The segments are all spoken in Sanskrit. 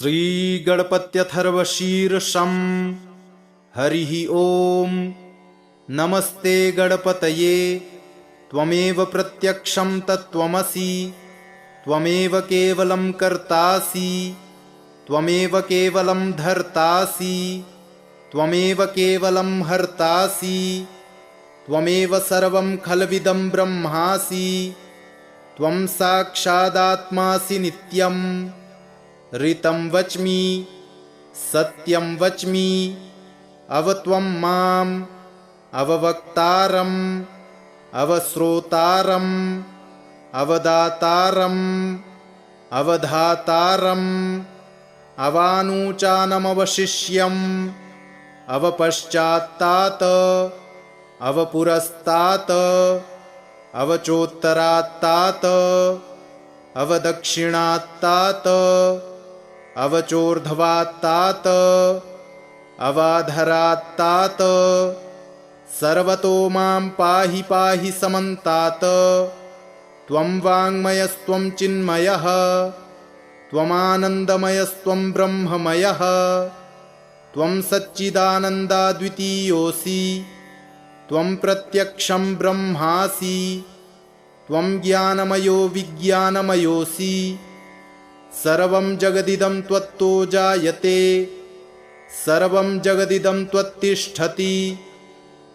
श्रीगणपत्यथर्वशीर्षं हरिः ॐ। नमस्ते गणपतये त्वमेव प्रत्यक्षं तत्त्वमसि, त्वमेव केवलं कर्तासि, त्वमेव केवलं धर्तासि, त्वमेव केवलं हर्तासि, त्वमेव सर्वं खल्विदं ब्रह्मासि, त्वं साक्षादात्मासि नित्यम्। ऋतं वच्मि सत्यं वच्मि, अवत्वं माम् अववक्तारम् अवश्रोतारम् अवदातारम् अवधातारम् अवानूचानमवशिष्यम् अवपश्चात्तात् अवपुरस्तात् अवचोत्तरात्तात् अवदक्षिणात्तात् अवचोर्ध्वात्तात् अवाधरात्तात् सर्वतो मां पाहि पाहि समन्तात्। त्वं वाङ्मयस्त्वं चिन्मयः, त्वमानन्दमयस्त्वं ब्रह्ममयः, त्वं सच्चिदानन्दाद्वितीयोऽसि, त्वं प्रत्यक्षं ब्रह्मासि, त्वं ज्ञानमयो विज्ञानमयोऽसि। सर्वं जगदिदं त्वत्तो जायते, सर्वं जगदिदं त्वत्तिष्ठति,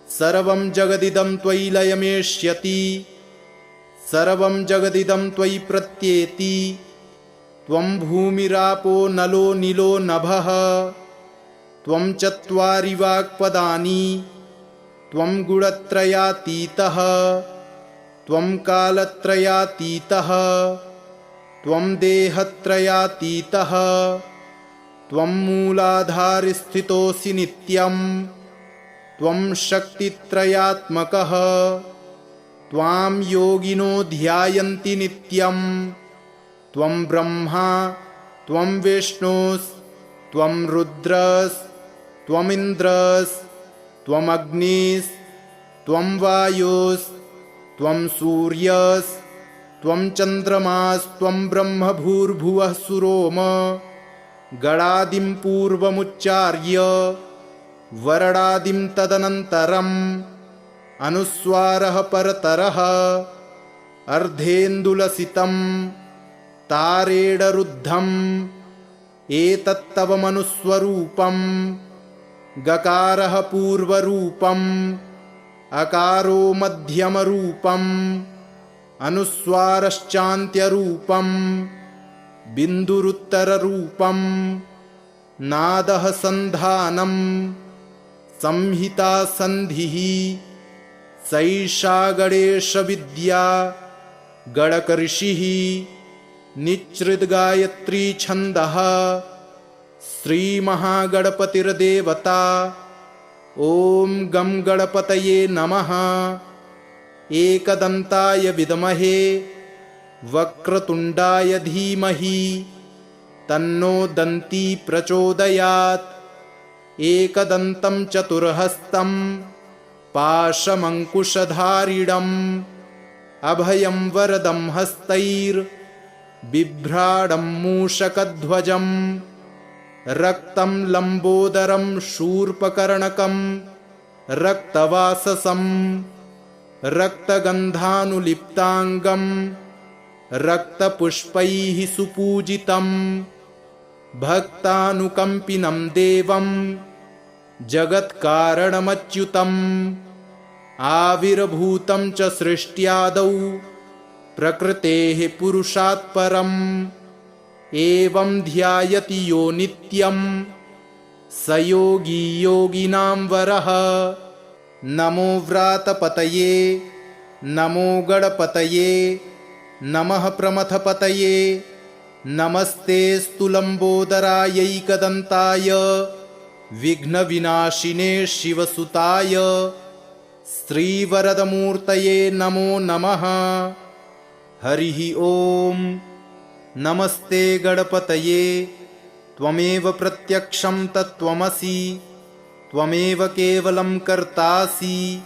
सर्वं जगदिदं त्वयि लयमेष्यति, सर्वं जगदिदं त्वयि प्रत्येति। त्वं भूमिरापो नलो नीलो नभः, त्वं चत्वारि वाक्पदानि, त्वं गुणत्रयातीतः, त्वं कालत्रयातीतः, त्वं देहत्रयातीतः, त्वं मूलाधारस्थितोऽसि नित्यम्। त्वं शक्तित्रयात्मकः, त्वां योगिनो ध्यायन्ति नित्यम्। त्वं ब्रह्मा त्वं विष्णुस् त्वं रुद्रस् त्वमिन्द्रस् त्वमग्निस् त्वं वायुस् त्वं सूर्यस् त्वं चन्द्रमास् त्वं ब्रह्म भूर्भुवः सुरोम। गणादिं पूर्वमुच्चार्य वर्णादिं तदनन्तरम् अनुस्वारः परतरः अर्धेन्दुलसितं तारेणरुद्धम् एतत्तव मनुस्वरूपम्। गकारः पूर्वरूपम्, अकारो मध्यमरूपम्, अनुस्वारश्चान्त्यरूपम्, बिन्दुरुत्तररूपम्। नादः सन्धानम्, संहिता सन्धिः, सैषा गणेशविद्या गणकऋषिः। निच्छृद्गायत्री छन्दः, श्रीमहागणपतिर्देवता। ॐ गं गणपतये नमः। एकदन्ताय विद्महे वक्रतुण्डाय धीमहि, तन्नो दन्ती प्रचोदयात्। एकदन्तं चतुर्हस्तं पाशमङ्कुशधारिणम्, अभयं वरदं हस्तैर्बिभ्राणं मूषकध्वजम्। रक्तं लम्बोदरं शूर्पकर्णकं रक्तवाससं, रक्तगन्धानुलिप्ताङ्गं रक्तपुष्पैः सुपूजितं। भक्तानुकम्पिनं देवं जगत्कारणमच्युतम्। आविर्भूतं च सृष्ट्यादौ प्रकृतेः पुरुषात् परम्। एवं ध्यायति यो नित्यं स योगी योगिनां वरः। नमो व्रातपतये नमो गणपतये नमः प्रमथपतये। नमस्ते स्तुलम्बोदरायैकदन्ताय विघ्नविनाशिने शिवसुताय श्रीवरदमूर्तये नमो नमः। हरिः ॐ। नमस्ते गणपतये त्वमेव प्रत्यक्षं तत्त्वमसि, त्वमेव केवलं कर्तासि,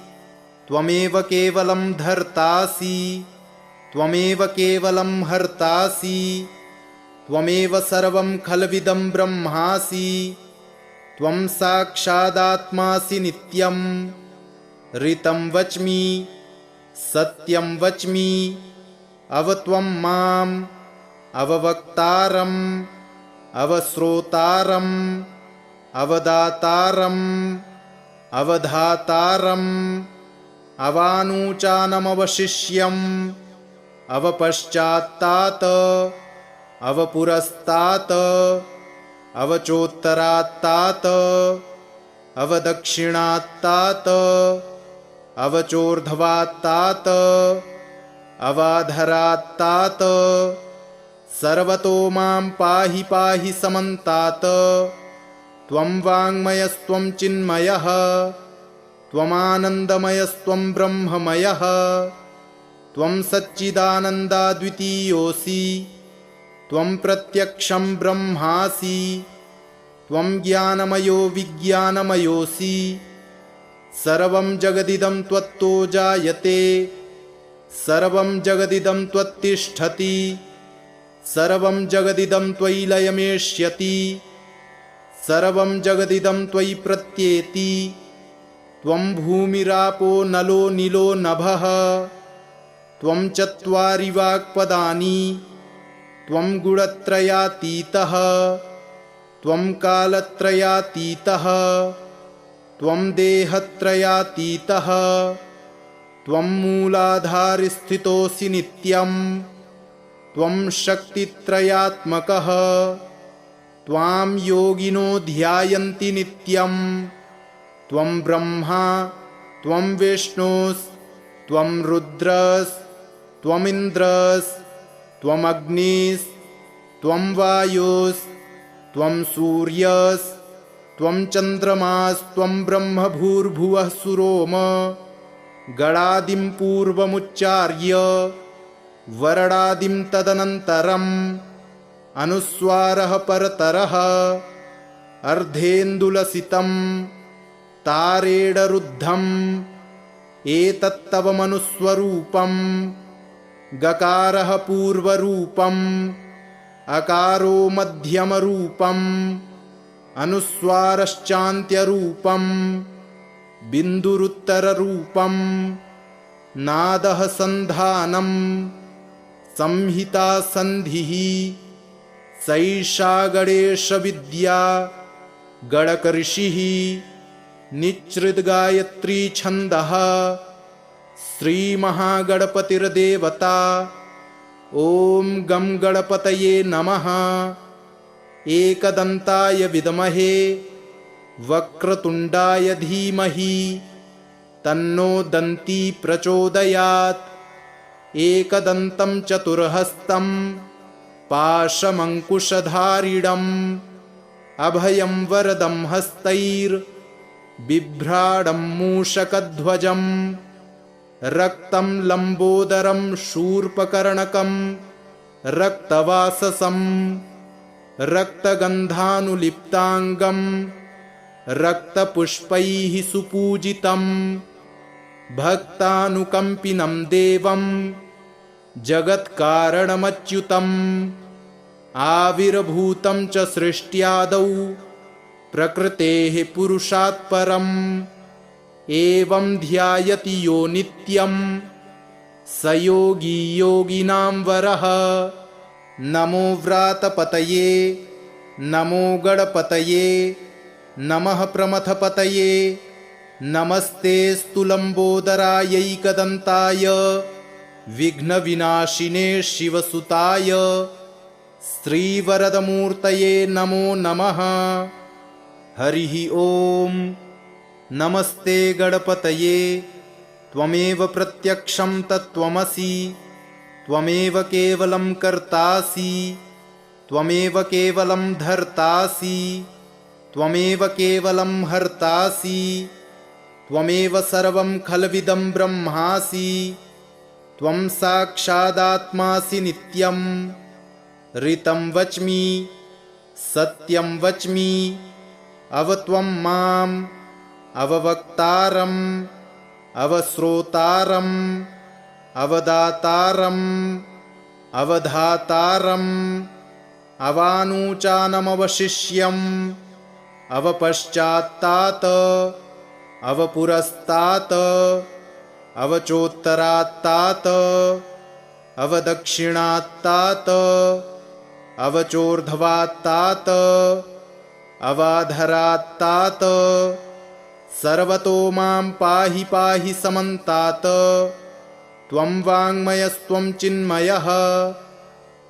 त्वमेव केवलं धर्तासि, त्वमेव केवलं हर्तासि, त्वमेव सर्वं खल्विदं ब्रह्मासि त्वं साक्षादात्मासि नित्यं ऋतं वच्मि सत्यं वच्मि अवत्वं माम् अववक्तारम् अवश्रोतारम् अवदातारम् अवधातारम् अवानूचानमवशिष्यम् अवपश्चात्तात् अवपुरस्तात् अवचोत्तरात्तात् अवदक्षिणात्तात् अवचोर्ध्वात्तात् अवाधरात्तात् सर्वतो मां पाहि पाहि समन्तात् त्वं वाङ्मयस्त्वं चिन्मयः त्वमानन्दमयस्त्वं ब्रह्ममयः त्वं सच्चिदानन्दाद्वितीयोऽसि त्वं प्रत्यक्षं ब्रह्मासि त्वं ज्ञानमयो विज्ञानमयोऽसि सर्वं जगदिदं त्वत्तो जायते सर्वं जगदिदं त्वत्तिष्ठति सर्वं जगदिदं त्वयि लयमेष्यति सर्वं जगदिदं त्वयि प्रत्येति त्वं भूमिरापो नलो नीलो नभः त्वं चत्वारि वाक्पदानि त्वं गुणत्रयातीतः त्वं कालत्रयातीतः त्वं देहत्रयातीतः त्वं मूलाधारस्थितोऽसि नित्यं त्वं शक्तित्रयात्मकः त्वां योगिनो ध्यायन्ति नित्यं त्वं ब्रह्मा त्वं विष्णुस्त्वं रुद्रस्त्वमिन्द्रस्त्वम् अग्निस्त्वं वायुस्त्वं सूर्यस्त्वं चन्द्रमास्त्वं ब्रह्म भूर्भुवः सुरोम गणादिं पूर्वमुच्चार्य वरणादिं तदनन्तरम् अनुस्वारः परतरः अर्धेन्दुलसितं तारेडरुद्धम् एतत्तव मनुस्वरूपं गकारः पूर्वरूपम् अकारो मध्यमरूपम् अनुस्वारश्चान्त्यरूपम् बिन्दुरुत्तररूपम् नादः सन्धानम् संहिता सन्धिः सैषा गणेशविद्या गणकऋषिः निच्छृद्गायत्री छन्दः श्रीमहागणपतिर्देवता ॐ गं गणपतये नमः। एकदन्ताय विद्महे वक्रतुण्डाय धीमहि तन्नो दन्ती प्रचोदयात्। एकदन्तं चतुर्हस्तं पाशमङ्कुशधारिणम् अभयं वरदं हस्तैर्बिभ्राडं मूषकध्वजम् रक्तं लम्बोदरं शूर्पकर्णकं रक्तवाससं रक्तगन्धानुलिप्ताङ्गं रक्तपुष्पैः सुपूजितं भक्तानुकम्पिनं देवं जगत्कारणमच्युतम् आविर्भूतं च सृष्ट्यादौ प्रकृतेः पुरुषात् परम् एवं ध्यायति यो नित्यं स योगी योगिनां वरः। नमो व्रातपतये नमो गणपतये नमः प्रमथपतये नमस्ते स्तुलम्बोदरायैकदन्ताय विघ्नविनाशिने शिवसुताय श्रीवरदमूर्तये नमो नमः। हरिः ॐ। नमस्ते गणपतये त्वमेव प्रत्यक्षं तत्त्वमसि त्वमेव केवलं कर्तासि त्वमेव केवलं धर्तासि त्वमेव केवलं हर्तासि त्वमेव सर्वं खल्विदं ब्रह्मासि त्वं साक्षादात्मासि नित्यं ऋतं वच्मि सत्यं वच्मि अवत्वं माम् अववक्तारम् अवश्रोतारम् अवदातारम् अवधातारम् अवानूचानमवशिष्यम् अवपश्चात्तात् अवपुरस्तात् अवचोत्तरात्तात् अवदक्षिणात्तात् अवचोर्ध्वात्तात् अवाधरात्तात् सर्वतो मां पाहि पाहि समन्तात्। त्वं वाङ्मयस्त्वं चिन्मयः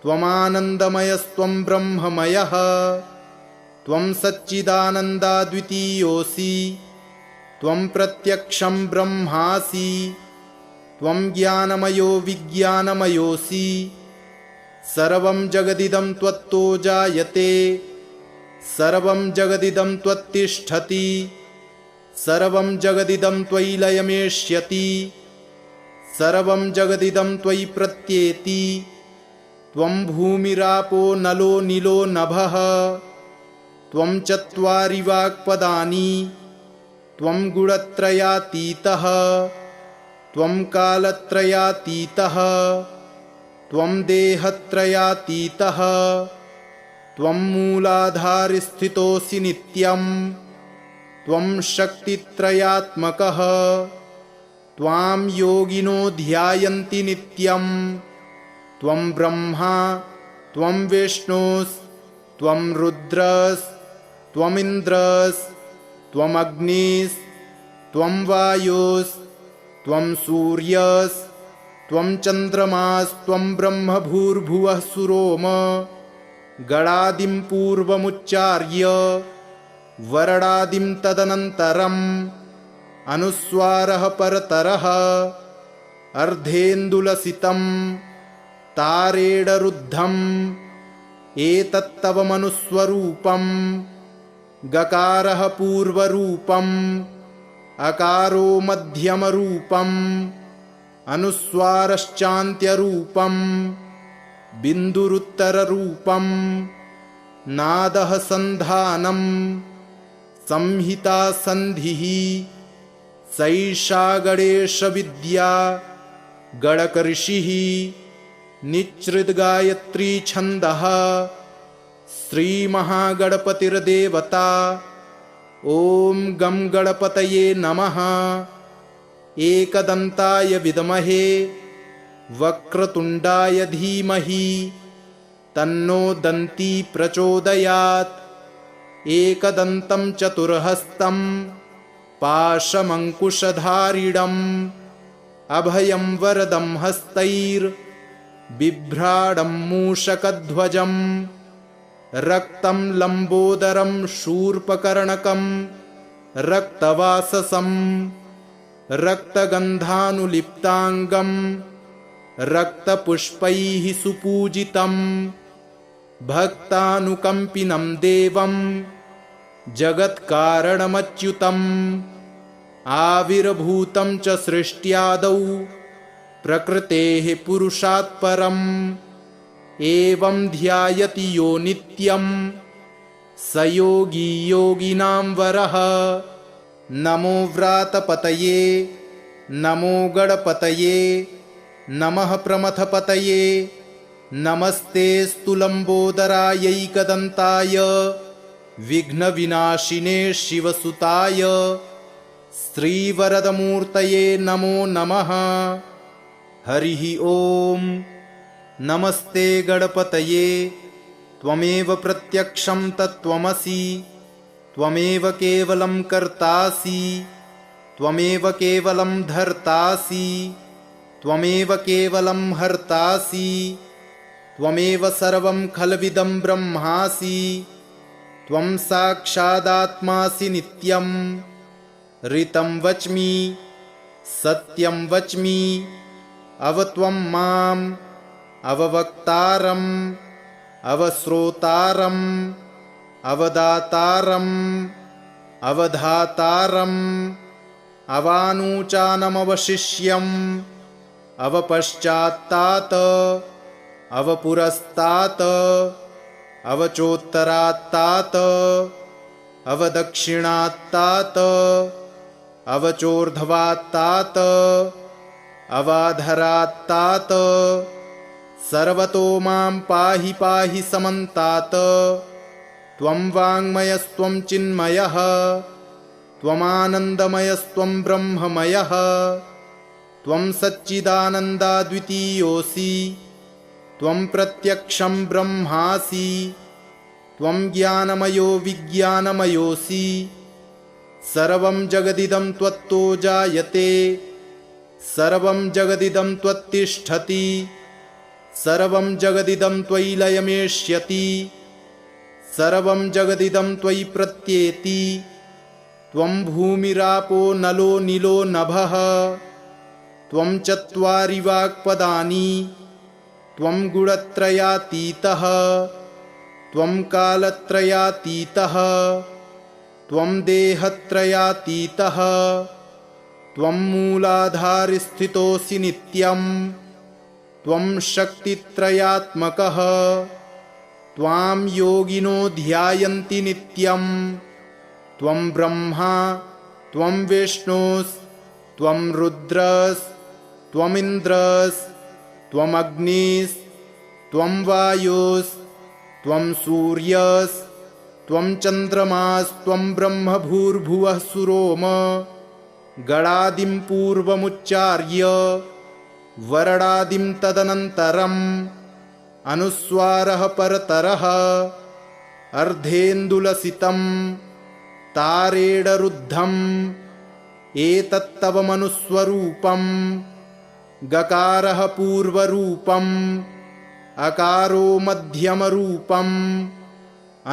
त्वमानन्दमयस्त्वं ब्रह्ममयः त्वं सच्चिदानन्दाद्वितीयोऽसि त्वं प्रत्यक्षं ब्रह्मासि त्वं ज्ञानमयो विज्ञानमयोऽसि। सर्वं जगदिदं त्वत्तो जायते सर्वं जगदिदं त्वत्तिष्ठति सर्वं जगदिदं त्वयि लयमेष्यति सर्वं जगदिदं त्वयि प्रत्येति। त्वं भूमिरापो नलो नीलो नभः त्वं चत्वारि वाक्पदानि त्वं गुणत्रयातीतः त्वं कालत्रयातीतः त्वं देहत्रयातीतः त्वं मूलाधारस्थितोऽसि नित्यं त्वं शक्तित्रयात्मकः त्वां योगिनो ध्यायन्ति नित्यं। त्वं ब्रह्मा त्वं विष्णुस्त्वं रुद्रस्त्वमिन्द्रस्त्वम् अग्निस्त्वं वायुस्त्वं सूर्यस्त्वं चन्द्रमास्त्वं ब्रह्म भूर्भुवः सुरोम। गणादिं पूर्वमुच्चार्य वरणादिं तदनन्तरम् अनुस्वारः परतरः अर्धेन्दुलसितं तारेणरुद्धम् एतत्तव मनुस्वरूपम्। गकारः पूर्वरूपम् अकारो मध्यमरूपम् अनुस्वारश्चान्त्यरूपम् बिन्दुरुत्तररूपम्। नादः सन्धानम् संहिता सन्धिः सैषा गणेशविद्या गणकऋषिः निच्छृद्गायत्री छन्दः श्रीमहागणपतिर्देवता। ॐ गं गणपतये नमः। एकदन्ताय विद्महे वक्रतुण्डाय धीमहि तन्नो दन्ती प्रचोदयात्। एकदन्तं चतुर्हस्तं पाशमङ्कुशधारिणम् अभयं वरदं हस्तैर्बिभ्राणं मूषकध्वजम् रक्तं लम्बोदरं शूर्पकर्णकं रक्तवाससं रक्तगन्धानुलिप्ताङ्गं रक्तपुष्पैः सुपूजितं भक्तानुकम्पिनं देवं जगत्कारणमच्युतम्। आविर्भूतं च सृष्ट्यादौ प्रकृतेः पुरुषात् परम् एवं ध्यायति यो नित्यं स योगी योगिनां वरः। नमो व्रातपतये नमो गणपतये नमः प्रमथपतये नमस्तेऽस्तु लम्बोदरायैकदन्ताय विघ्नविनाशिने शिवसुताय श्रीवरदमूर्तये नमो नमः। हरिः ॐ। नमस्ते गणपतये त्वमेव प्रत्यक्षं तत्त्वमसि त्वमेव केवलं कर्तासि त्वमेव केवलं धर्तासि त्वमेव केवलं हर्तासि त्वमेव सर्वं खल्विदं ब्रह्मासि त्वं साक्षादात्मासि नित्यं। ऋतं वच्मि सत्यं वच्मि अवत्वं माम् अववक्तारम् अवश्रोतारम् अवदातारम् अवधातारम् अवानूचानमवशिष्यम् अवपश्चात्तात् अवपुरस्तात् अवचोत्तरात्तात् अवदक्षिणात्तात् अवचोर्ध्वात्तात् अवाधरात्तात् सर्वतो मां पाहि पाहि समन्तात्। त्वं वाङ्मयस्त्वं चिन्मयः त्वमानन्दमयस्त्वं ब्रह्ममयः त्वं सच्चिदानन्दाद्वितीयोऽसि त्वं प्रत्यक्षं ब्रह्मासि त्वं ज्ञानमयो विज्ञानमयोऽसि। सर्वं जगदिदं त्वत्तो जायते सर्वं जगदिदं त्वत्तिष्ठति सर्वं जगदिदं त्वयि लयमेष्यति सर्वं जगदिदं त्वयि प्रत्येति। त्वं भूमिरापो नलो नीलो नभः त्वं चत्वारि वाक्पदानि त्वं गुणत्रयातीतः त्वं कालत्रयातीतः त्वं देहत्रयातीतः त्वं मूलाधारस्थितोऽसि नित्यं त्वं शक्तित्रयात्मकः त्वां योगिनो ध्यायन्ति नित्यं। त्वं ब्रह्मा त्वं विष्णुस्त्वं रुद्रस्त्वमिन्द्रस्त्वम् अग्निस्त्वं वायुस्त्वं सूर्यस्त्वं चन्द्रमास्त्वं ब्रह्म भूर्भुवः सुरोम। गणादिं पूर्वमुच्चार्य वरणादिं तदनन्तरम् अनुस्वारः परतरः अर्धेन्दुलसितं तारेणरुद्धम् एतत्तव मनुस्वरूपम्। गकारः पूर्वरूपम् अकारो मध्यमरूपम्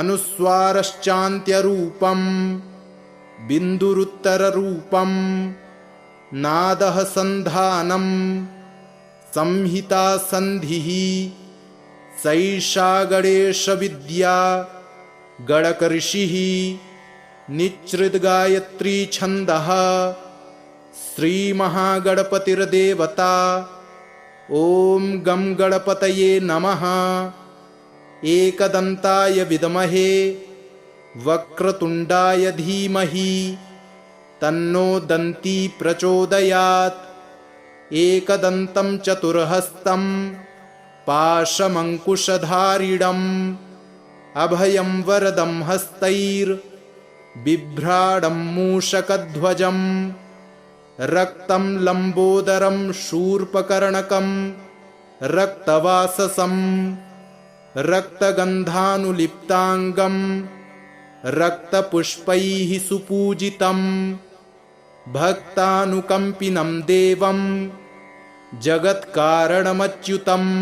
अनुस्वारश्चान्त्यरूपम् बिन्दुरुत्तररूपम्। नादः सन्धानम् संहिता सन्धिः सैषा गणेशविद्या गणकऋषिः निच्छृद्गायत्री छन्दः श्रीमहागणपतिर्देवता। ॐ गं गणपतये नमः। एकदन्ताय विद्महे वक्रतुण्डाय धीमहि तन्नो दन्ती प्रचोदयात्। एकदन्तं चतुर्हस्तं पाशमङ्कुशधारिणम् अभयं वरदं हस्तैर्बिभ्राणं मूषकध्वजम् रक्तं लम्बोदरं शूर्पकर्णकं रक्तवाससं रक्तगन्धानुलिप्ताङ्गं रक्तपुष्पैः सुपूजितं भक्तानुकम्पिनं देवं जगत्कारणमच्युतम्।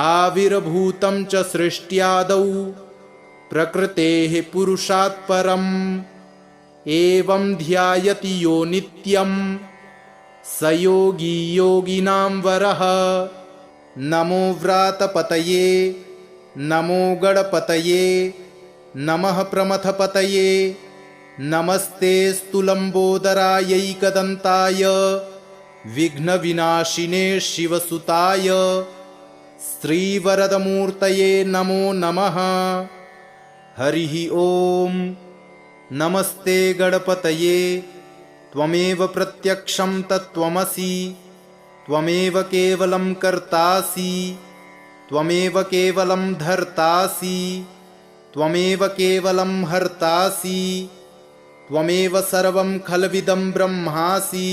आविर्भूतं च सृष्ट्यादौ प्रकृतेः पुरुषात् परम्। एवं ध्यायति यो नित्यं स योगी योगिनां वरः। नमो व्रातपतये नमो गणपतये नमः प्रमथपतये नमस्तेऽस्तु लम्बोदरायैकदन्ताय विघ्नविनाशिने शिवसुताय श्रीवरदमूर्तये नमो नमः। हरिः ॐ। नमस्ते गणपतये त्वमेव प्रत्यक्षं तत्त्वमसि त्वमेव केवलं कर्तासि त्वमेव केवलं धर्तासि त्वमेव केवलं हर्तासि त्वमेव सर्वं खल्विदं ब्रह्मासि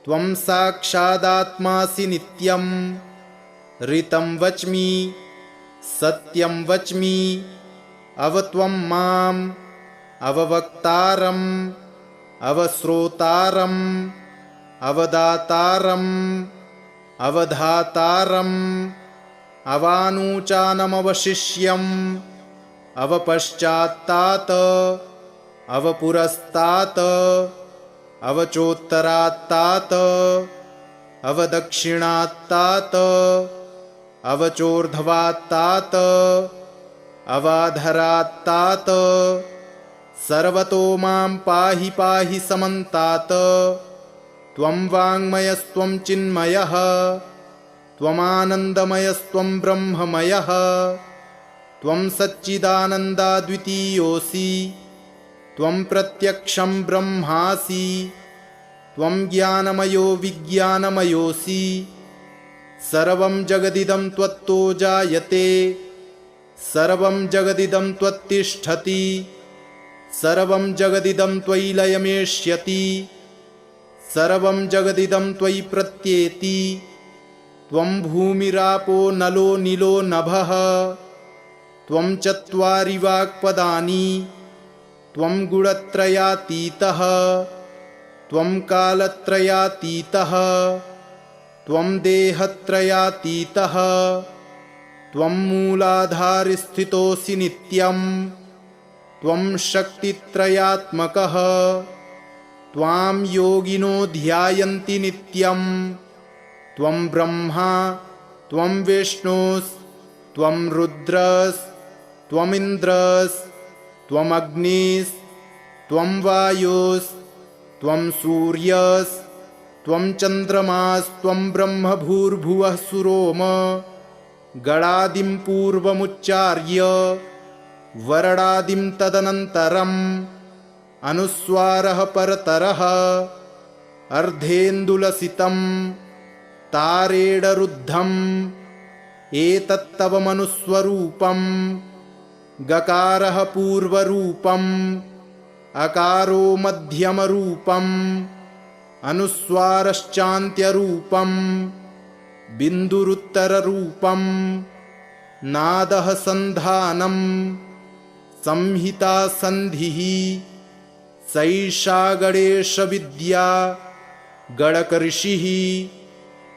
त्वं साक्षादात्मासि नित्यं। ऋतं वच्मि सत्यं वच्मि अवत्वं माम् अववक्तारम् अवश्रोतारम् अवदातारम् अवधातारम् अवानूचानमवशिष्यम् अवपश्चात्तात् अवपुरस्तात् अवचोत्तरात्तात् अवदक्षिणात्तात् अवचोर्ध्वात्तात् अवाधरात्तात्। सर्वतो मां पाहि पाहि समन्तात्। त्वं वाङ्मयस्त्वं चिन्मयः त्वमानन्दमयस्त्वं ब्रह्ममयः त्वं सच्चिदानन्दाद्वितीयोऽसि त्वं प्रत्यक्षं ब्रह्मासि त्वं ज्ञानमयो विज्ञानमयोऽसि। सर्वं जगदिदं त्वत्तो जायते, सर्वं जगदिदं त्वत्तिष्ठति, सर्वं जगदिदं त्वयि लयमेष्यति, सर्वं जगदिदं त्वयि प्रत्येति। त्वं भूमिरापो नलो नीलो नभः, त्वं चत्वारि वाक्पदानि, त्वं गुणत्रयातीतः, त्वं कालत्रयातीतः, त्वं देहत्रयातीतः, त्वं मूलाधारस्थितोऽसि नित्यं, त्वं शक्तित्रयात्मकः, त्वां योगिनो ध्यायन्ति नित्यं। त्वं ब्रह्मा त्वं विष्णुस्त्वं रुद्रस्त्वमिन्द्रस्त्वम् अग्निस्त्वं वायुस्त्वं सूर्यस्त्वं चन्द्रमास्त्वं ब्रह्म भूर्भुवः सुरोम गणादिं पूर्वमुच्चार्य वरणादिं तदनन्तरम् अनुस्वारः परतरः अर्धेन्दुलसितं तारेणरुद्धम् एतत्तव मनुस्वरूपं। गकारः पूर्वरूपम्, अकारो मध्यमरूपम्, अनुस्वारश्चान्त्यरूपम्, बिन्दुरुत्तररूपम्, नादः सन्धानम्, संहिता सन्धिः। सैषा गणेशविद्या गणकऋषिः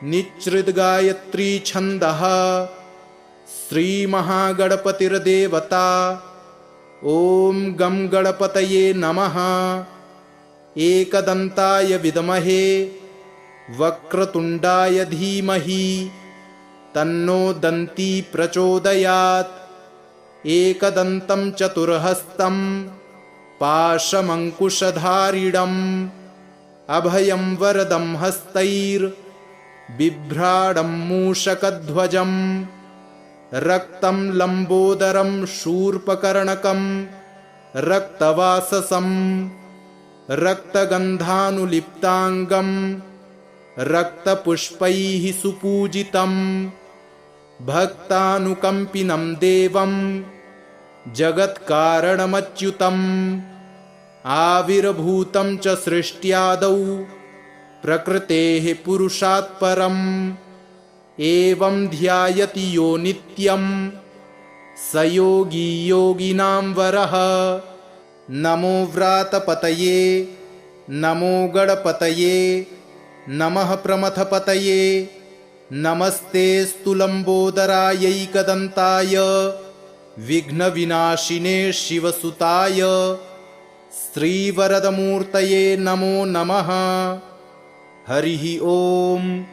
निच्छृद्गायत्री छन्दः। श्रीमहागणपतिर्देवता। ॐ गं गणपतये नमः। एकदन्ताय विद्महे वक्रतुण्डाय धीमहि तन्नो दन्ती प्रचोदयात्। एकदन्तं चतुर्हस्तं पाशमङ्कुशधारिणम् अभयं वरदं हस्तैर्बिभ्राणं मूषकध्वजम् रक्तं लम्बोदरं शूर्पकर्णकं रक्तवाससं रक्तगन्धानुलिप्ताङ्गं रक्तपुष्पैः सुपूजितं भक्तानुकम्पिनं देवं जगत्कारणमच्युतम् आविर्भूतं च सृष्ट्यादौ प्रकृतेः पुरुषात् परम् एवं ध्यायति यो नित्यं स योगी योगिनां वरः। नमो व्रातपतये नमो गणपतये नमः प्रमथपतये नमस्तेऽस्तु लम्बोदरायैकदन्ताय विघ्नविनाशिने शिवसुताय श्रीवरदमूर्तये नमो नमः। हरिः ॐ।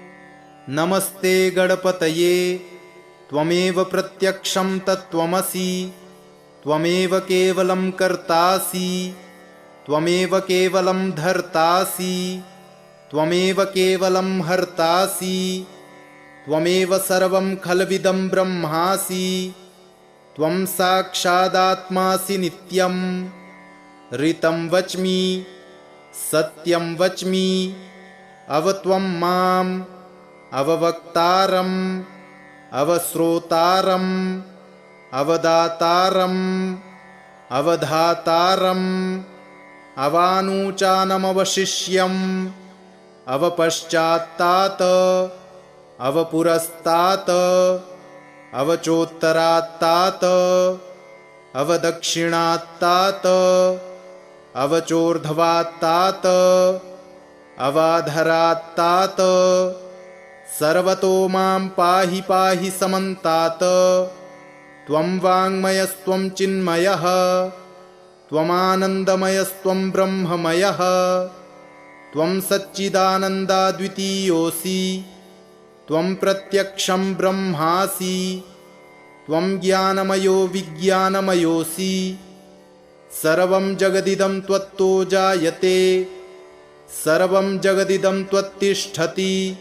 नमस्ते गणपतये। त्वमेव प्रत्यक्षं तत्त्वमसि, त्वमेव केवलं कर्तासि, त्वमेव केवलं धर्तासि, त्वमेव केवलं हर्तासि, त्वमेव सर्वं खल्विदं ब्रह्मासि, त्वं साक्षादात्मासि नित्यं। ऋतं वच्मि सत्यं वच्मि अवत्वं माम् अववक्तारम् अवश्रोतारम् अवदातारम् अवधातारम् अवानूचानमवशिष्यम् अवपश्चात्तात् अवपुरस्तात् अवचोत्तरात्तात् अवदक्षिणात्तात् अवचोर्ध्वात्तात् अवाधरात्तात् सर्वतो मां पाहि पाहि समन्तात्। त्वं वाङ्मयस्त्वं चिन्मयः त्वमानन्दमयस्त्वं ब्रह्ममयः त्वं सच्चिदानन्दाद्वितीयोऽसि त्वं प्रत्यक्षं ब्रह्मासि त्वं ज्ञानमयो विज्ञानमयोऽसि। सर्वं जगदिदं त्वत्तो जायते, सर्वं जगदिदं त्वत्तिष्ठति,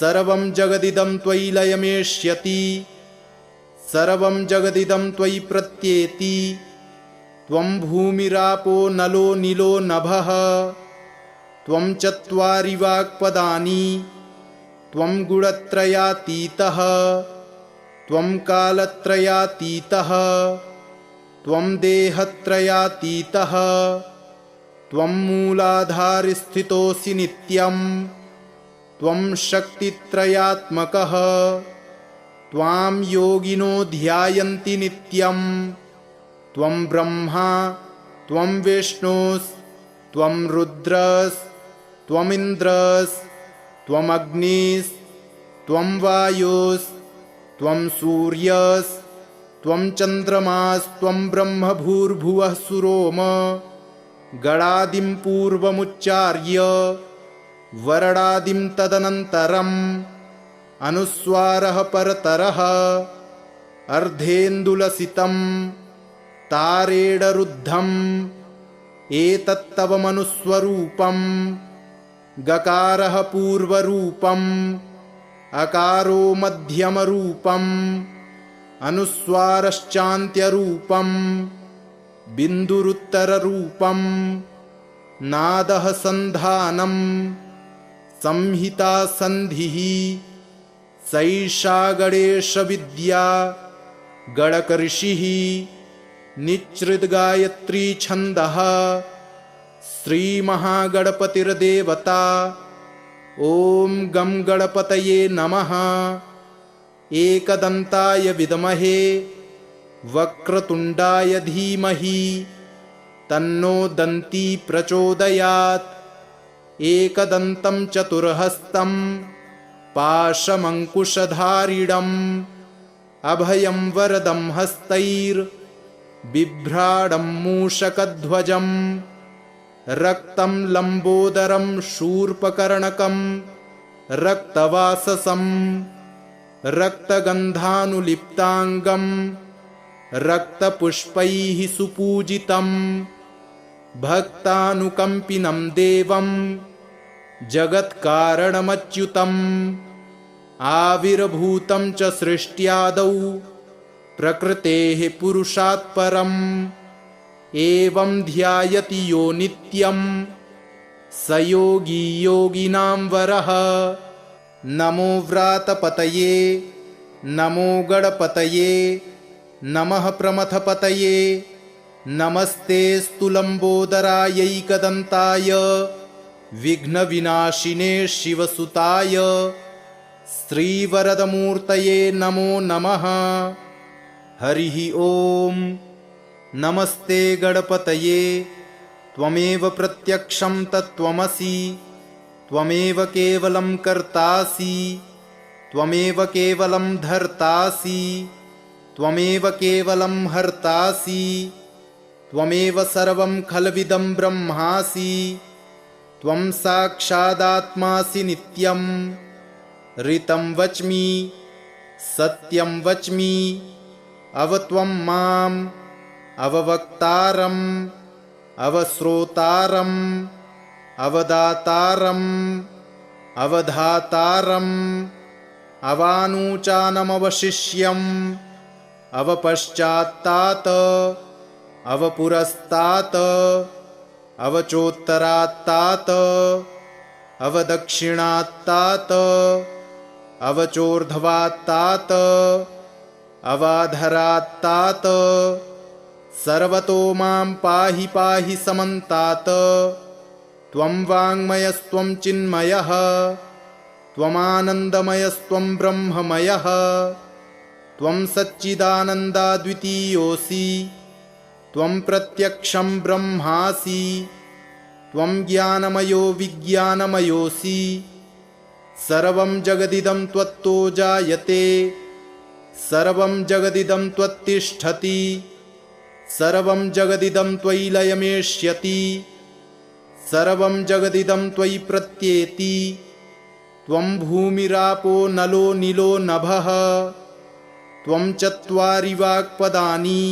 सर्वं जगदिदं त्वयि लयमेष्यति, सर्वं जगदिदं त्वयि प्रत्येति। त्वं भूमिरापो नलो नीलो नभः, त्वं चत्वारि वाक्पदानि, त्वं गुणत्रयातीतः त्वं कालत्रयातीतः त्वं देहत्रयातीतः त्वं मूलाधारस्थितोऽसि नित्यं त्वं शक्तित्रयात्मकः त्वां योगिनो ध्यायन्ति नित्यं त्वं ब्रह्मा त्वं विष्णुस्त्वं रुद्रस्त्वमिन्द्रस्त्वम् अग्निस्त्वं वायुस्त्वं सूर्यस्त्वं चन्द्रमास्त्वं ब्रह्म भूर्भुवः सुरोम गणादिं पूर्वमुच्चार्य वरणादिं तदनन्तरम् अनुस्वारः परतरः अर्धेन्दुलसितं तारेणरुद्धम् एतत्तव मनुस्वरूपं गकारः पूर्वरूपम् अकारो मध्यमरूपम् अनुस्वारश्चान्त्यरूपम् बिन्दुरुत्तररूपम् नादः सन्धानम् संहिता सन्धिः सैषा गणेशविद्या गणकऋषिः निच्छृद्गायत्री छन्दः श्रीमहागणपतिर्देवता ॐ गं गणपतये नमः। एकदन्ताय विद्महे वक्रतुण्डाय धीमहि तन्नो दन्ती प्रचोदयात्। एकदन्तं चतुर्हस्तं पाशमङ्कुशधारिणम् अभयं वरदं हस्तैर्बिभ्राणं मूषकध्वजं रक्तं लम्बोदरं शूर्पकर्णकं रक्तवाससं रक्तगन्धानुलिप्ताङ्गं रक्तपुष्पैः सुपूजितं भक्तानुकम्पिनं देवं जगत्कारणमच्युतम् आविर्भूतं च सृष्ट्यादौ प्रकृतेः पुरुषात् परम् एवं ध्यायति यो नित्यं स योगी योगिनां वरः। नमो व्रातपतये नमो गणपतये नमः प्रमथपतये नमस्तेऽस्तु लम्बोदरायैकदन्ताय विघ्नविनाशिने शिवसुताय श्रीवरदमूर्तये नमो नमः। हरिः ॐ। नमस्ते गणपतये त्वमेव प्रत्यक्षं तत्त्वमसि त्वमेव केवलं कर्तासि त्वमेव केवलं धर्तासि त्वमेव केवलं हर्तासि त्वमेव सर्वं खल्विदं ब्रह्मासि त्वं साक्षादात्मासि नित्यं ऋतं वच्मि सत्यं वच्मि अवत्वं माम् अववक्तारम् अवश्रोतारम् अवदातारम् अवधातारम् अवानूचानमवशिष्यम् अवपश्चात्तात् अवपुरस्तात् अवचोत्तरात्तात् अवदक्षिणात्तात् अवचोर्ध्वात्तात् अवाधरात्तात् सर्वतो मां पाहि पाहि समन्तात्। त्वं वाङ्मयस्त्वं चिन्मयः त्वमानन्दमयस्त्वं ब्रह्ममयः त्वं सच्चिदानन्दाद्वितीयोऽसि त्वं प्रत्यक्षं ब्रह्मासि त्वं ज्ञानमयो विज्ञानमयोऽसि सर्वं जगदिदं त्वत्तो जायते सर्वं जगदिदं त्वत्तिष्ठति सर्वं जगदिदं त्वयि लयमेष्यति सर्वं जगदिदं त्वयि प्रत्येति त्वं भूमिरापो नलो नीलो नभः त्वं चत्वारि वाक्पदानि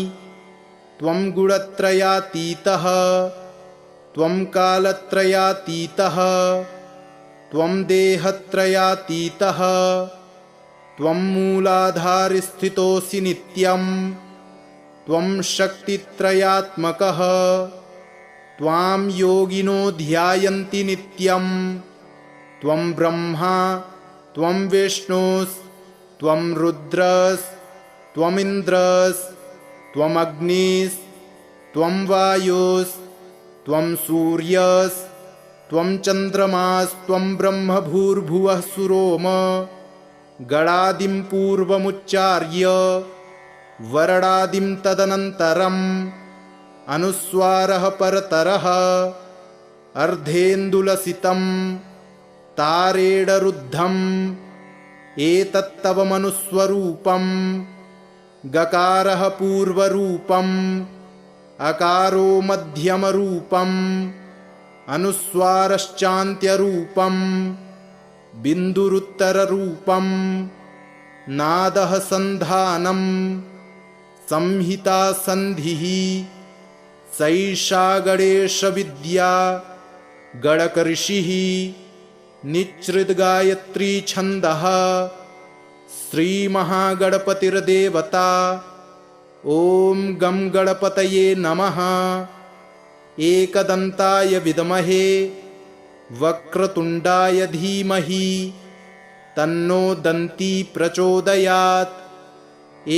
त्वं गुणत्रयातीतः त्वं कालत्रयातीतः त्वं देहत्रयातीतः त्वं मूलाधारस्थितोऽसि नित्यं त्वं शक्तित्रयात्मकः त्वां योगिनो ध्यायन्ति नित्यं त्वं ब्रह्मा त्वं विष्णुस्त्वं रुद्रस्त्वमिन्द्रस्त्वमग्निस्त्वं वायुस्त्वं सूर्यस्त्वं चन्द्रमास्त्वं ब्रह्म भूर्भुवः सुरोम गणादिं पूर्वमुच्चार्य वरडादिं तदनन्तरम् अनुस्वारः परतरः अर्धेन्दुलसितं तारेडरुद्धम् एतत्तव मनुस्वरूपं गकारः पूर्वरूपम् अकारो मध्यमरूपम् अनुस्वारश्चान्त्यरूपम् बिन्दुरुत्तररूपम् नादः सन्धानम् संहिता सन्धिः सैषा गणेशविद्या गणकऋषिः निच्छृद्गायत्री छन्दः श्रीमहागणपतिर्देवता ॐ गं गणपतये नमः। एकदन्ताय विद्महे वक्रतुण्डाय धीमहि तन्नो दन्ती प्रचोदयात्।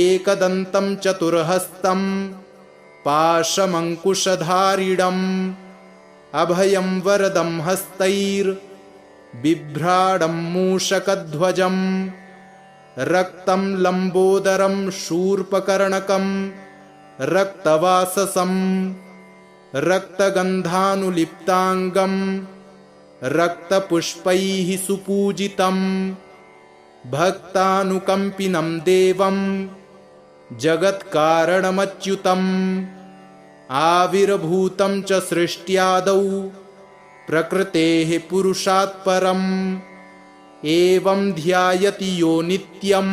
एकदन्तं चतुर्हस्तं पाशमङ्कुशधारिणम् अभयं वरदं हस्तैर्बिभ्राडं मूषकध्वजम् रक्तं लम्बोदरं शूर्पकर्णकं रक्तवाससं रक्तगन्धानुलिप्ताङ्गं रक्तपुष्पैः सुपूजितं भक्तानुकम्पिनं देवं जगत्कारणमच्युतम् आविर्भूतं च सृष्ट्यादौ प्रकृतेः पुरुषात् परम् एवं ध्यायति यो नित्यं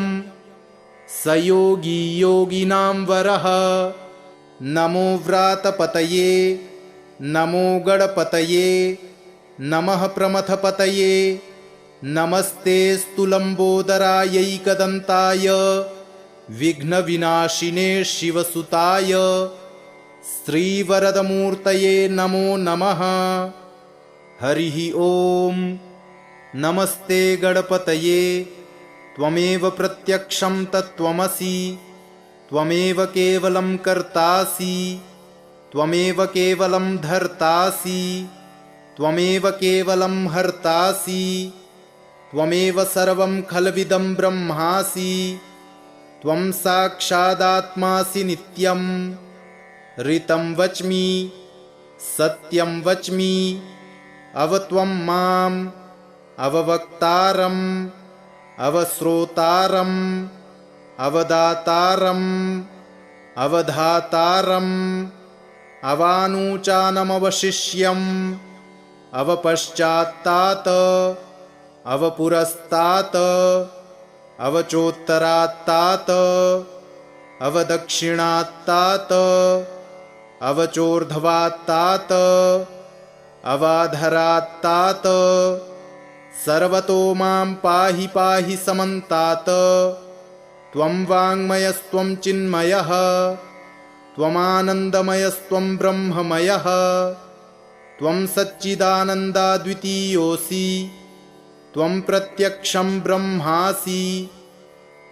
स योगी योगिनां वरः। नमो व्रातपतये नमो गणपतये नमः प्रमथपतये नमस्तेऽस्तु लम्बोदरायैकदन्ताय विघ्नविनाशिने शिवसुताय श्रीवरदमूर्तये नमो नमः। हरिः ॐ। नमस्ते गणपतये त्वमेव प्रत्यक्षं तत्त्वमसि त्वमेव केवलं कर्तासि त्वमेव केवलं धर्तासि त्वमेव केवलं हर्तासि त्वमेव सर्वं खल्विदं ब्रह्मासि त्वं साक्षादात्मासि नित्यं ऋतं वच्मि सत्यं वच्मि अवत्वं माम् अववक्तारम् अवश्रोतारम् अवदातारम् अवधातारम् अवानूचानमवशिष्यम् अवपश्चात्तात् अवपुरस्तात् अवचोत्तरात्तात् अवदक्षिणात्तात् अवचोर्ध्वात्तात् अवाधरात्तात् सर्वतो मां पाहि पाहि समन्तात्। त्वं वाङ्मयस्त्वं चिन्मयः त्वमानन्दमयस्त्वं ब्रह्ममयः त्वं सच्चिदानन्दाद्वितीयोऽसि त्वं प्रत्यक्षं ब्रह्मासि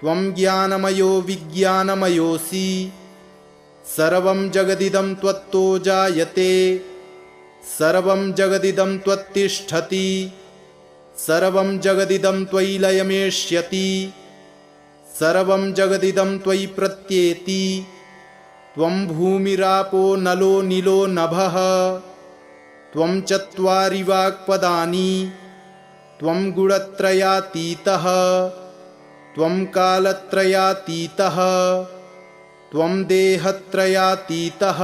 त्वं ज्ञानमयो विज्ञानमयोऽसि सर्वं जगदिदं त्वत्तो जायते सर्वं जगदिदं त्वत्तिष्ठति सर्वं जगदिदं त्वयि लयमेष्यति सर्वं जगदिदं त्वयि प्रत्येति त्वं भूमिरापो नलो नीलो नभः त्वं चत्वारि वाक्पदानि त्वं गुणत्रयातीतः त्वं कालत्रयातीतः त्वं देहत्रयातीतः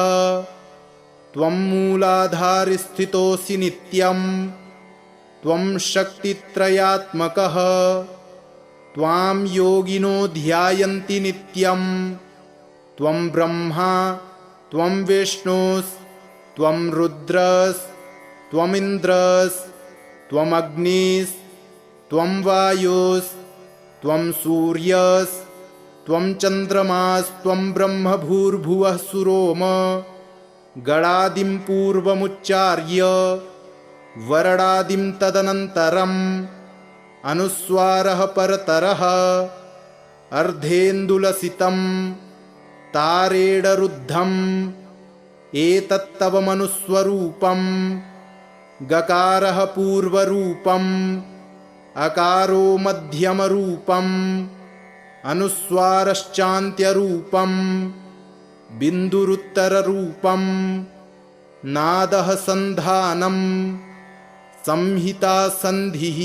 त्वं मूलाधारस्थितोऽसि नित्यं त्वं शक्तित्रयात्मकः त्वां योगिनो ध्यायन्ति नित्यं त्वं ब्रह्मा त्वं विष्णुस्त्वं रुद्रस्त्वमिन्द्रस्त्वमग्निस्त्वं वायुस्त्वं सूर्यस्त्वं चन्द्रमास्त्वं ब्रह्म भूर्भुवः सुरोम गणादिं पूर्वमुच्चार्य वरडादिं तदनन्तरम् अनुस्वारः परतरः अर्धेन्दुलसितं तारेडरुद्धम् एतत्तव मनुस्वरूपं गकारः पूर्वरूपम् अकारो मध्यमरूपम् अनुस्वारश्चान्त्यरूपम् बिन्दुरुत्तररूपम् नादः सन्धानम् संहिता सन्धिः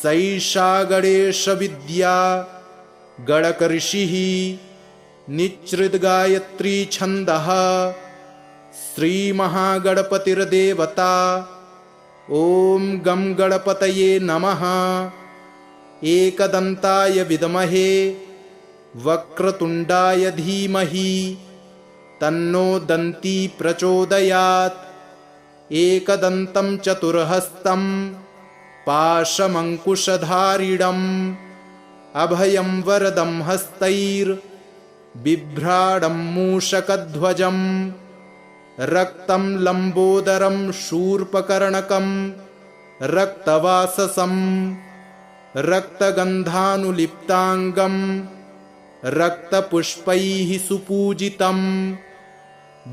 सैषा गणेशविद्या गणकऋषिः निच्छृद्गायत्री छन्दः श्रीमहागणपतिर्देवता। ॐ गं गणपतये नमः। एकदन्ताय विद्महे वक्रतुण्डाय धीमहि तन्नो दन्ती प्रचोदयात्। एकदन्तं चतुर्हस्तं पाशमङ्कुशधारिणम् अभयं वरदं हस्तैर्बिभ्राडं मूषकध्वजं रक्तं लम्बोदरं शूर्पकर्णकं रक्तवाससं रक्तगन्धानुलिप्ताङ्गं रक्तपुष्पैः सुपूजितं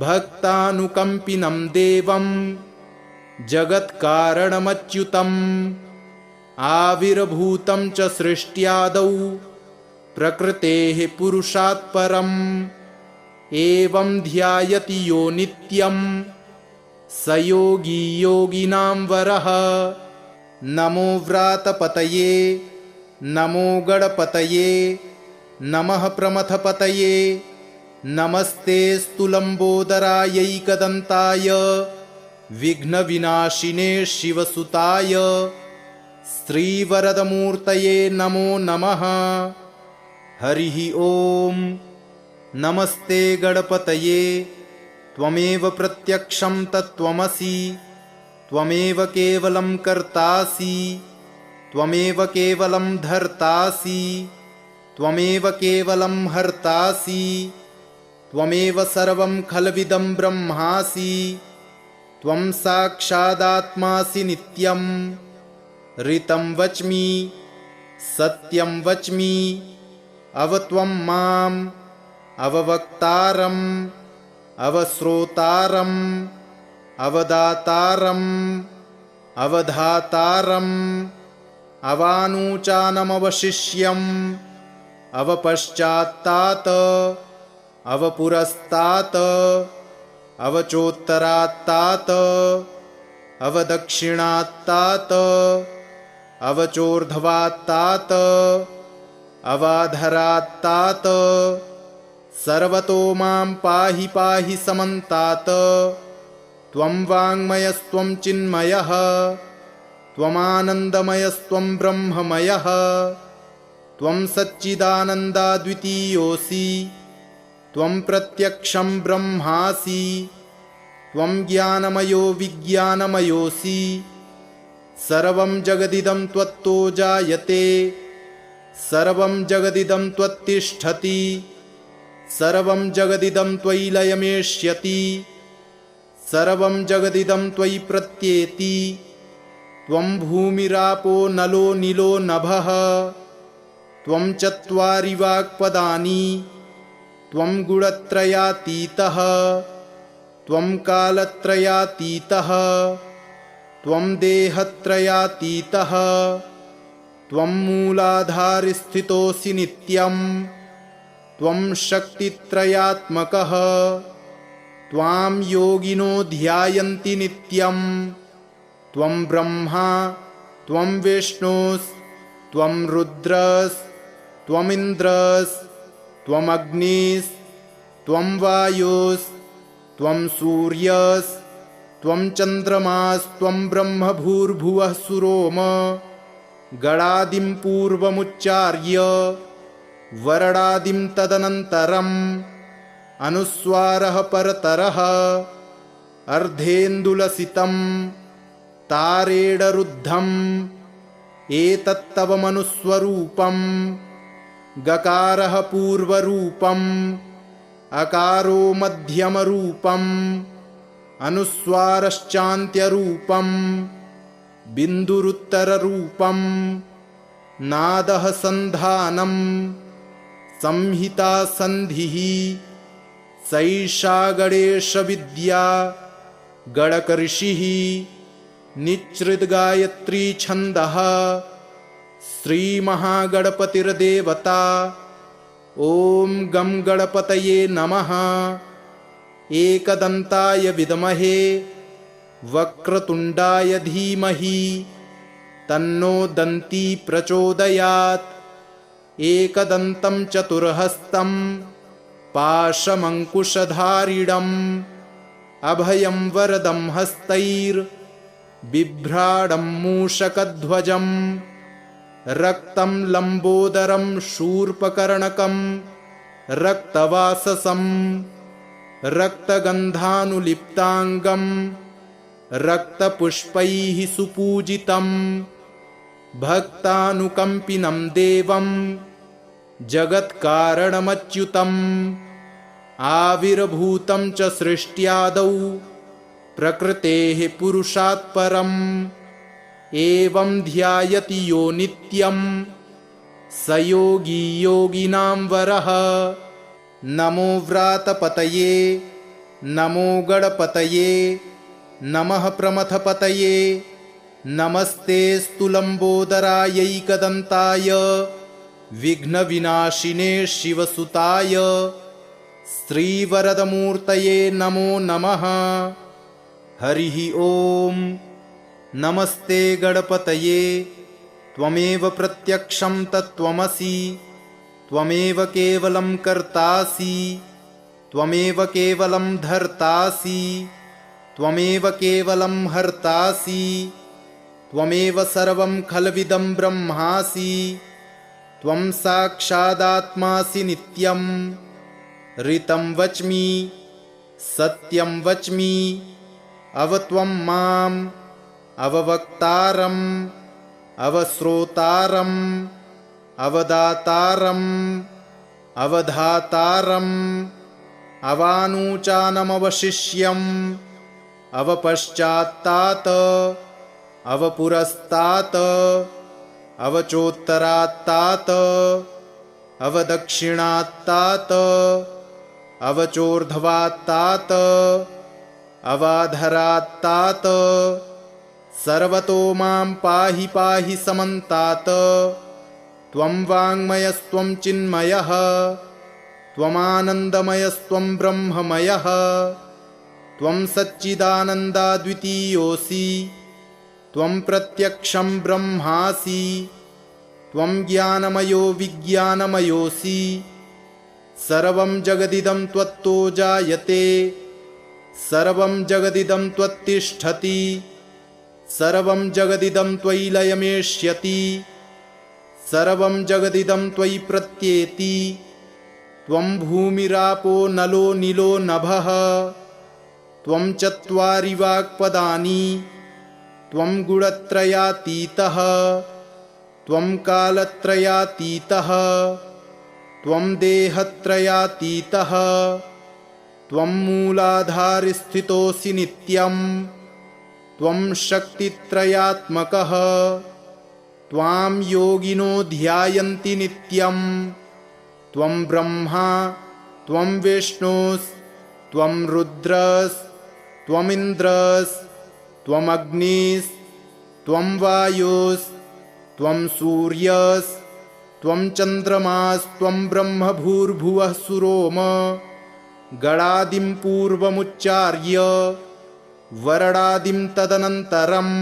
भक्तानुकम्पिनं देवं जगत्कारणमच्युतम् आविर्भूतं च सृष्ट्यादौ प्रकृतेः पुरुषात् परम् एवं ध्यायति यो नित्यं स योगी योगिनां वरः। नमो व्रातपतये नमो गणपतये नमः प्रमथपतये नमस्तेऽस्तु लम्बोदरायैकदन्ताय विघ्नविनाशिने शिवसुताय श्रीवरदमूर्तये नमो नमः। हरिः ॐ। नमस्ते गणपतये त्वमेव प्रत्यक्षं तत्त्वमसि त्वमेव केवलं कर्तासि त्वमेव केवलं धर्तासि त्वमेव केवलं हर्तासि त्वमेव सर्वं खल्विदं ब्रह्मासि त्वं साक्षादात्मासि नित्यं ऋतं वच्मि सत्यं वच्मि अवत्वं माम् अववक्तारम् अवश्रोतारम् अवदातारम् अवधातारम् अवानूचानमवशिष्यम् अवपश्चात्तात् अवपुरस्तात् अवचोत्तरात्तात् अवदक्षिणात्तात् अवचोर्ध्वात्तात् अवाधरात्तात् सर्वतो मां पाहि पाहि समन्तात्। त्वं वाङ्मयस्त्वं चिन्मयः त्वमानन्दमयस्त्वं ब्रह्ममयः त्वं सच्चिदानन्दाद्वितीयोऽसि त्वं प्रत्यक्षं ब्रह्मासि त्वं ज्ञानमयो विज्ञानमयोऽसि सर्वं जगदिदं त्वत्तो जायते सर्वं जगदिदं त्वत्तिष्ठति सर्वं जगदिदं त्वयि लयमेष्यति सर्वं जगदिदं त्वयि प्रत्येति त्वं भूमिरापो नलो नीलो नभः त्वं चत्वारि वाक्पदानि त्वं गुणत्रयातीतः त्वं कालत्रयातीतः त्वं देहत्रयातीतः त्वं मूलाधारस्थितोऽसि नित्यं त्वं शक्तित्रयात्मकः त्वां योगिनो ध्यायन्ति नित्यं त्वं ब्रह्मा त्वं विष्णुस्त्वं रुद्रस्त्वमिन्द्रस्त्वमग्निस्त्वं वायुस्त्वं सूर्यस्त्वं चन्द्रमास्त्वं ब्रह्म भूर्भुवः सुरोम गणादिं पूर्वमुच्चार्य वरणादिं तदनन्तरम् अनुस्वारः परतरः अर्धेन्दुलसितं तारेडरुद्धम् एतत्तव मनुस्वरूपं गकारः पूर्वरूपम् अकारो मध्यमरूपम् अनुस्वारश्चान्त्यरूपम् बिन्दुरुत्तररूपं नादः सन्धानं संहिता सन्धिः सैषा गणेशविद्या गणकऋषिः निच्छृद्गायत्री छन्दः श्रीमहागणपतिर्देवता। ॐ गं गणपतये नमः। एकदन्ताय विद्महे वक्रतुण्डाय धीमहि तन्नो दन्ती प्रचोदयात्। एकदन्तं चतुर्हस्तं पाशमङ्कुशधारिणम् अभयं वरदं हस्तैर्बिभ्राडं मूषकध्वजं रक्तं लम्बोदरं शूर्पकर्णकं रक्तवाससं रक्तगन्धानुलिप्ताङ्गं रक्तपुष्पैः सुपूजितं भक्तानुकम्पिनं देवं जगत्कारणमच्युतम् आविर्भूतं च सृष्ट्यादौ प्रकृतेः पुरुषात् परम् एवं ध्यायति यो नित्यं स योगी योगिनां वरः। नमो व्रातपतये नमो गणपतये नमः प्रमथपतये नमस्तेऽस्तु लम्बोदरायैकदन्ताय विघ्नविनाशिने शिवसुताय श्रीवरदमूर्तये नमो नमः। हरिः ॐ। नमस्ते गणपतये त्वमेव प्रत्यक्षं तत्त्वमसि त्वमेव केवलं कर्तासि त्वमेव केवलं धर्तासि त्वमेव केवलं हर्तासि त्वमेव सर्वं खल्विदं ब्रह्मासि त्वं साक्षादात्मासि नित्यं ऋतं वच्मि सत्यं वच्मि अवत्वं माम् अववक्तारम् अवश्रोतारम् अवदातारम् अवधातारम् अवानूचानमवशिष्यम् अवपश्चात्तात् अवपुरस्तात् अवचोत्तरात्तात् अवदक्षिणात्तात् अवचोर्ध्वात्तात् अवाधरात्तात् सर्वतो मां पाहि पाहि समन्तात्। त्वं वाङ्मयस्त्वं चिन्मयः त्वमानन्दमयस्त्वं ब्रह्ममयः त्वं सच्चिदानन्दाद्वितीयोऽसि त्वं प्रत्यक्षं ब्रह्मासि त्वं ज्ञानमयो विज्ञानमयोऽसि सर्वं जगदिदं त्वत्तो जायते सर्वं जगदिदं त्वत्तिष्ठति सर्वं जगदिदं त्वयि लयमेष्यति सर्वं जगदिदं त्वयि प्रत्येति त्वं भूमिरापो नलो नीलो नभः त्वं चत्वारि वाक्पदानि त्वं गुणत्रयातीतः त्वं कालत्रयातीतः त्वं देहत्रयातीतः त्वं मूलाधारस्थितोऽसि नित्यं त्वं शक्तित्रयात्मकः त्वां योगिनो ध्यायन्ति नित्यं त्वं ब्रह्मा त्वं विष्णुस्त्वं रुद्रस्त्वमिन्द्रस्त्वमग्निस्त्वं वायुस्त्वं सूर्यस्त्वं चन्द्रमास्त्वं ब्रह्म भूर्भुवः सुरोम गणादिं पूर्वमुच्चार्य वरणादिं तदनन्तरम्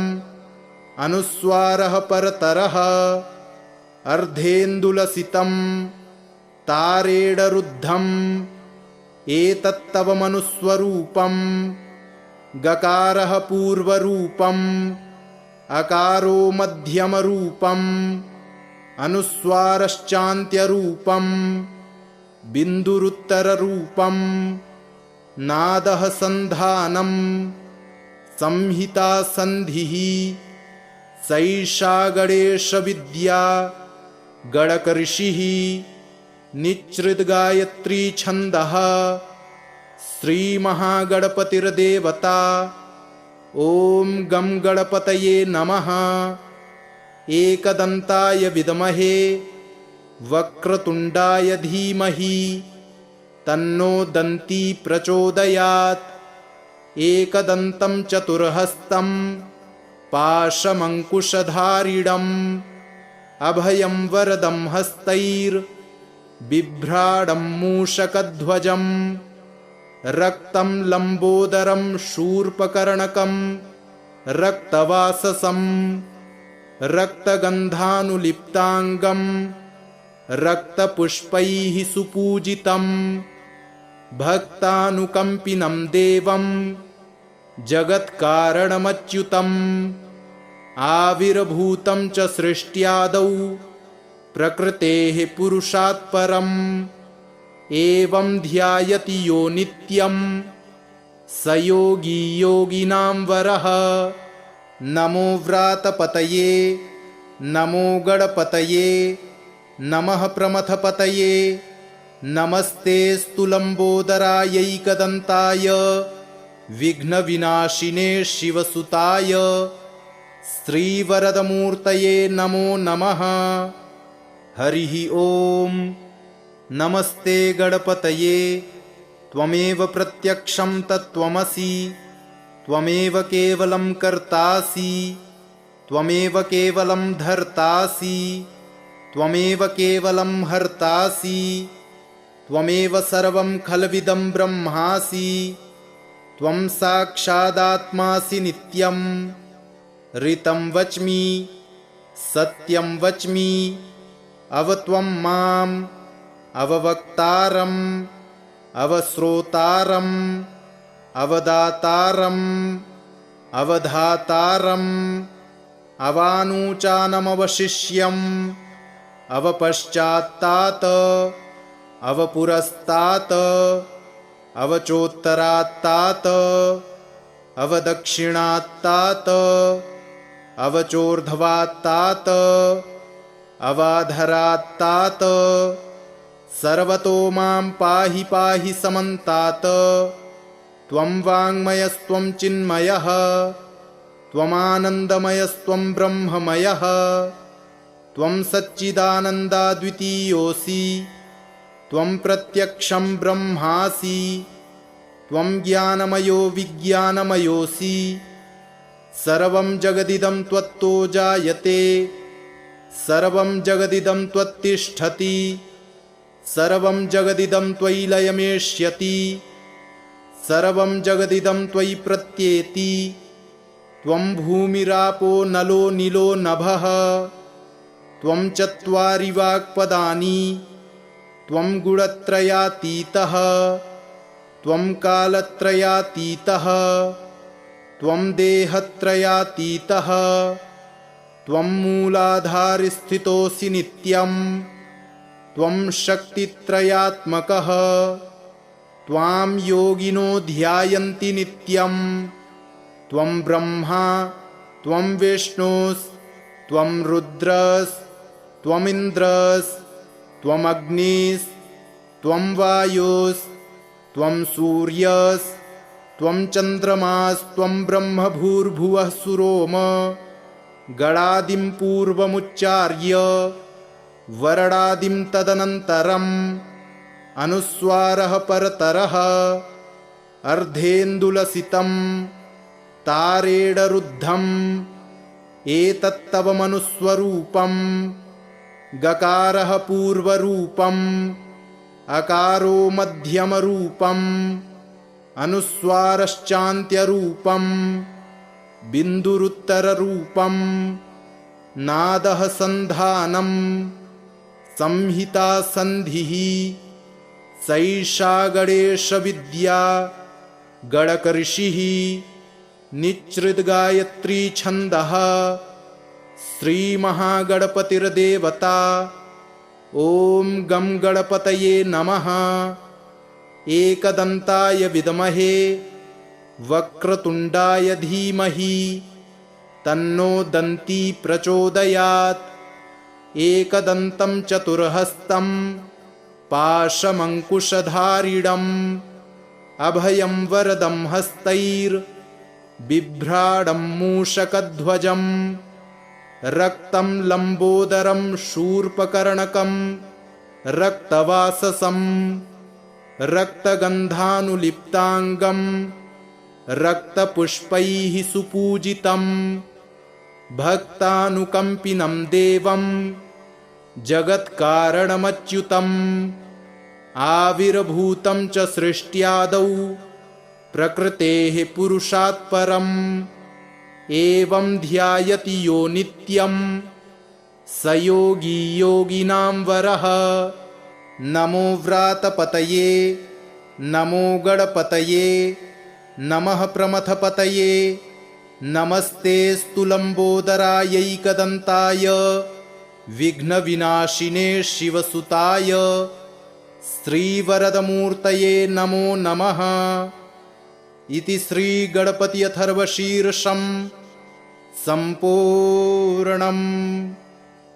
अनुस्वारः परतरः अर्धेन्दुलसितं तारेणरुद्धम् एतत्तव मनुस्वरूपं गकारः पूर्वरूपम् अकारो मध्यमरूपम् अनुस्वारश्चान्त्यरूपम् बिन्दुरुत्तररूपं नादः सन्धानं संहिता सन्धिः सैषा गणेशविद्या गणकऋषिः निच्छृद्गायत्री छन्दः श्रीमहागणपतिर्देवता। ॐ गं गणपतये नमः। एकदन्ताय विद्महे वक्रतुण्डाय धीमहि तन्नो दन्ती प्रचोदयात्। एकदन्तं चतुर्हस्तं पाशमङ्कुशधारिणम् अभयं वरदं हस्तैर्बिभ्राडं मूषकध्वजं रक्तं लम्बोदरं शूर्पकर्णकं रक्तवाससं रक्तगन्धानुलिप्ताङ्गं रक्तपुष्पैः सुपूजितं भक्तानुकम्पिनं देवं जगत्कारणमच्युतम् आविर्भूतं च सृष्ट्यादौ प्रकृतेः पुरुषात् परम् एवं ध्यायति यो नित्यं स योगी योगिनां वरः। नमो व्रातपतये नमो गणपतये नमः प्रमथपतये नमस्ते स्तुलम्बोदरायैकदन्ताय विघ्नविनाशिने शिवसुताय श्रीवरदमूर्तये नमो नमः। हरिः ॐ। नमस्ते गणपतये त्वमेव प्रत्यक्षं तत्त्वमसि त्वमेव केवलं कर्तासि त्वमेव केवलं धर्तासि त्वमेव केवलं हर्तासि त्वमेव सर्वं खल्विदं ब्रह्मासि त्वं साक्षादात्मासि नित्यं ऋतं वच्मि सत्यं वच्मि अवत्वं माम् अववक्तारम् अवश्रोतारम् अवदातारम् अवधातारम् अवानूचानमवशिष्यम् अवपश्चात्तात् अवपुरस्तात् अवचोत्तरात्तात् अवदक्षिणात्तात् अवचोर्ध्वात्तात् अवाधरात्तात् सर्वतो मां पाहि पाहि समन्तात्। त्वं वाङ्मयस्त्वं चिन्मयः त्वमानन्दमयस्त्वं ब्रह्ममयः त्वं सच्चिदानन्दाद्वितीयोऽसि त्वं प्रत्यक्षं ब्रह्मासि त्वं ज्ञानमयो विज्ञानमयोऽसि सर्वं जगदिदं त्वत्तो जायते सर्वं जगदिदं त्वत्तिष्ठति सर्वं जगदिदं त्वयि लयमेष्यति सर्वं जगदिदं त्वयि प्रत्येति त्वं भूमिरापो नलो नीलो नभः त्वं चत्वारि वाक्पदानि त्वं गुणत्रयातीतः त्वं कालत्रयातीतः त्वं देहत्रयातीतः त्वं मूलाधारस्थितोऽसि नित्यं त्वं शक्तित्रयात्मकः त्वां योगिनो ध्यायन्ति नित्यं त्वं ब्रह्मा त्वं विष्णुस्त्वं रुद्रस्त्वमिन्द्रस्त्वम् अग्निस्त्वं वायुस्त्वं सूर्यस्त्वं चन्द्रमास्त्वं ब्रह्म भूर्भुवः सुरोम गणादिं पूर्वमुच्चार्य वरणादिं तदनन्तरम् अनुस्वारः परतरः अर्धेन्दुलसितं तारेणरुद्धम् एतत्तव मनुस्वरूपं गकारः पूर्वरूपम् अकारो मध्यमरूपम् अनुस्वारश्चान्त्यरूपम् बिन्दुरुत्तररूपम् नादः सन्धानं संहिता सन्धिः सैषा गणेशविद्या गणकऋषिः निच्छृद्गायत्री छन्दः श्रीमहागणपतिर्देवता। ॐ गं गणपतये नमः। एकदन्ताय विद्महे वक्रतुण्डाय धीमहि तन्नो दन्ती प्रचोदयात्। एकदन्तं चतुर्हस्तं पाशमङ्कुशधारिणम् अभयं वरदं हस्तैर् बिभ्राडं मूषकध्वजं रक्तं लम्बोदरं शूर्पकर्णकं रक्तवाससं रक्तगन्धानुलिप्ताङ्गं रक्तपुष्पैः सुपूजितं भक्तानुकम्पिनं देवं जगत्कारणमच्युतम् आविर्भूतं च सृष्ट्यादौ प्रकृतेः पुरुषात् परम् एवं ध्यायति यो नित्यं स योगी योगिनां वरः। नमो व्रातपतये नमो गणपतये नमः प्रमथपतये नमस्तेऽस्तु लम्बोदरायैकदन्ताय विघ्नविनाशिने शिवसुताय श्रीवरदमूर्तये नमो नमः। इति श्रीगणपति अथर्वशीर्षं सम्पूर्णम्।